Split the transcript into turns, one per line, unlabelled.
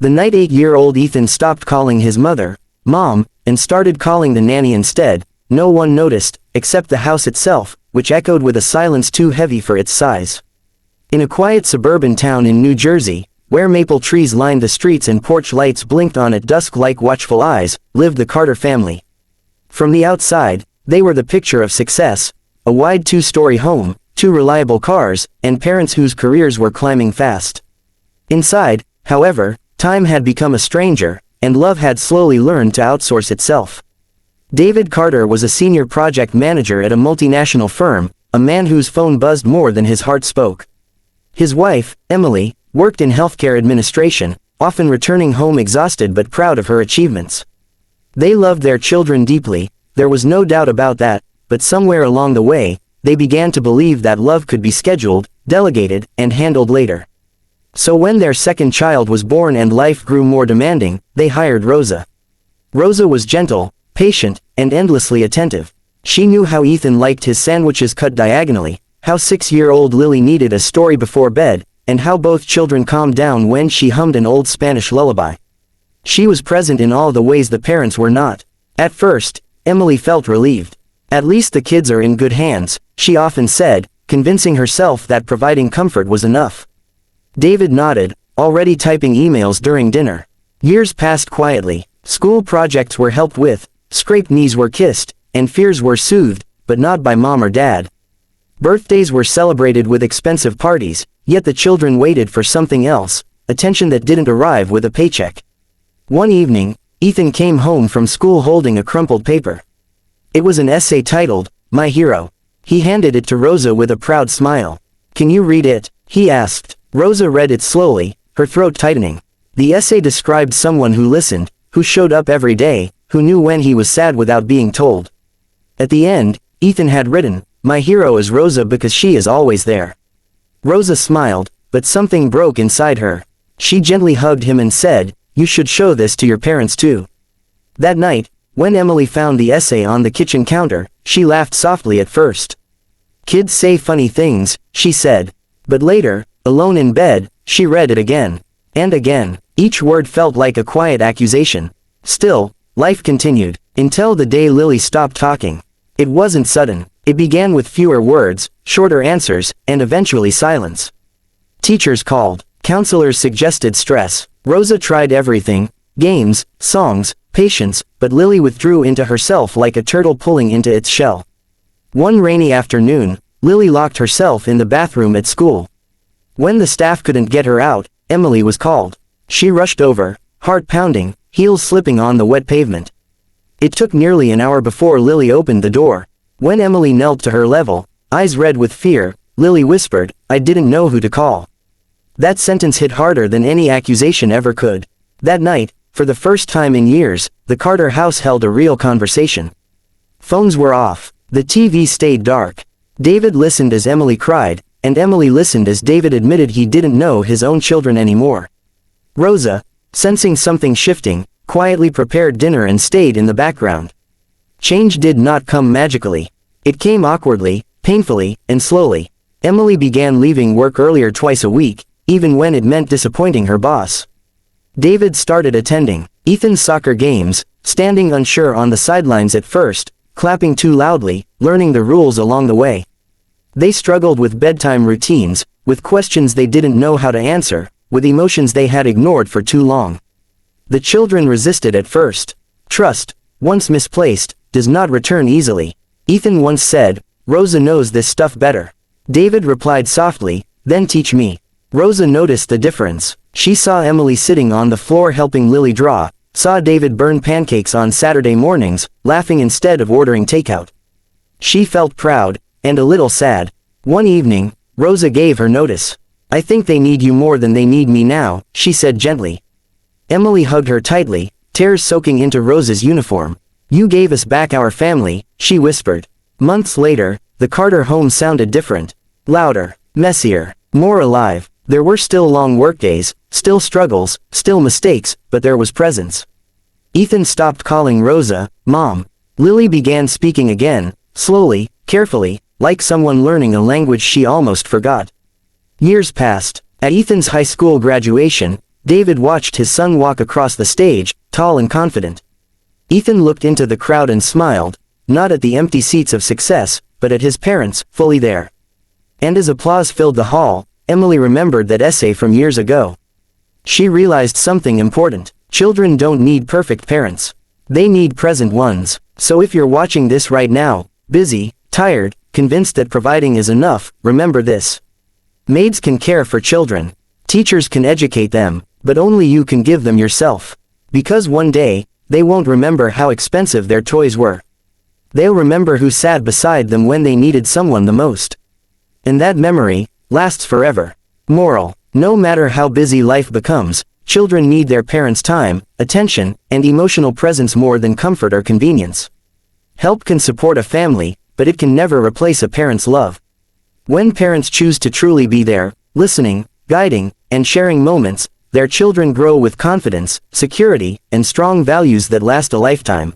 The night 8-year-old Ethan stopped calling his mother, Mom, and started calling the nanny instead. No one noticed, except the house itself, which echoed with a silence too heavy for its size. In a quiet suburban town in New Jersey, where maple trees lined the streets and porch lights blinked on at dusk like watchful eyes, lived the Carter family. From the outside, they were the picture of success: a wide 2-story home, 2 reliable cars, and parents whose careers were climbing fast. Inside, however, time had become a stranger, and love had slowly learned to outsource itself. David Carter was a senior project manager at a multinational firm, a man whose phone buzzed more than his heart spoke. His wife, Emily, worked in healthcare administration, often returning home exhausted but proud of her achievements. They loved their children deeply, there was no doubt about that, but somewhere along the way, they began to believe that love could be scheduled, delegated, and handled later. So when their second child was born and life grew more demanding, they hired Rosa. Rosa was gentle, patient, and endlessly attentive. She knew how Ethan liked his sandwiches cut diagonally, how 6-year-old Lily needed a story before bed, and how both children calmed down when she hummed an old Spanish lullaby. She was present in all the ways the parents were not. At first, Emily felt relieved. At least the kids are in good hands, she often said, convincing herself that providing comfort was enough. David nodded, already typing emails during dinner. Years passed quietly. School projects were helped with, scraped knees were kissed, and fears were soothed, but not by mom or dad. Birthdays were celebrated with expensive parties, yet the children waited for something else, attention that didn't arrive with a paycheck. One evening, Ethan came home from school holding a crumpled paper. It was an essay titled, My Hero. He handed it to Rosa with a proud smile. "Can you read it?" he asked. Rosa read it slowly, her throat tightening. The essay described someone who listened, who showed up every day, who knew when he was sad without being told. At the end, Ethan had written, "My hero is Rosa because she is always there." Rosa smiled, but something broke inside her. She gently hugged him and said, "You should show this to your parents too." That night, when Emily found the essay on the kitchen counter, she laughed softly at first. "Kids say funny things," she said. But later, alone in bed, she read it again. And again. Each word felt like a quiet accusation. Still, life continued, until the day Lily stopped talking. It wasn't sudden. It began with fewer words, shorter answers, and eventually silence. Teachers called. Counselors suggested stress. Rosa tried everything: games, songs, patience, but Lily withdrew into herself like a turtle pulling into its shell. One rainy afternoon, Lily locked herself in the bathroom at school. When the staff couldn't get her out, Emily was called. She rushed over, heart pounding, heels slipping on the wet pavement. It took nearly an hour before Lily opened the door. When Emily knelt to her level, eyes red with fear, Lily whispered, "I didn't know who to call." That sentence hit harder than any accusation ever could. That night, for the first time in years, the Carter house held a real conversation. Phones were off. The TV stayed dark. David listened as Emily cried, and Emily listened as David admitted he didn't know his own children anymore. Rosa, sensing something shifting, quietly prepared dinner and stayed in the background. Change did not come magically. It came awkwardly, painfully, and slowly. Emily began leaving work earlier twice a week, even when it meant disappointing her boss. David started attending Ethan's soccer games, standing unsure on the sidelines at first, clapping too loudly, learning the rules along the way. They struggled with bedtime routines, with questions they didn't know how to answer, with emotions they had ignored for too long. The children resisted at first. Trust, once misplaced, does not return easily. Ethan once said, "Rosa knows this stuff better." David replied softly, "Then teach me." Rosa noticed the difference. She saw Emily sitting on the floor helping Lily draw, saw David burn pancakes on Saturday mornings, laughing instead of ordering takeout. She felt proud, and a little sad. One evening, Rosa gave her notice. "I think they need you more than they need me now," she said gently. Emily hugged her tightly, tears soaking into Rosa's uniform. "You gave us back our family," she whispered. Months later, the Carter home sounded different. Louder, messier, more alive. There were still long workdays, still struggles, still mistakes, but there was presence. Ethan stopped calling Rosa Mom. Lily began speaking again, slowly, carefully, like someone learning a language she almost forgot. Years passed. At Ethan's high school graduation, David watched his son walk across the stage, tall and confident. Ethan looked into the crowd and smiled, not at the empty seats of success, but at his parents, fully there. And as applause filled the hall, Emily remembered that essay from years ago. She realized something important. Children don't need perfect parents. They need present ones. So if you're watching this right now, busy, tired, convinced that providing is enough, remember this. Maids can care for children. Teachers can educate them, but only you can give them yourself. Because one day, they won't remember how expensive their toys were. They'll remember who sat beside them when they needed someone the most. And that memory lasts forever. Moral: no matter how busy life becomes, children need their parents' time, attention, and emotional presence more than comfort or convenience. Help can support a family, but it can never replace a parent's love. When parents choose to truly be there, listening, guiding, and sharing moments, their children grow with confidence, security, and strong values that last a lifetime.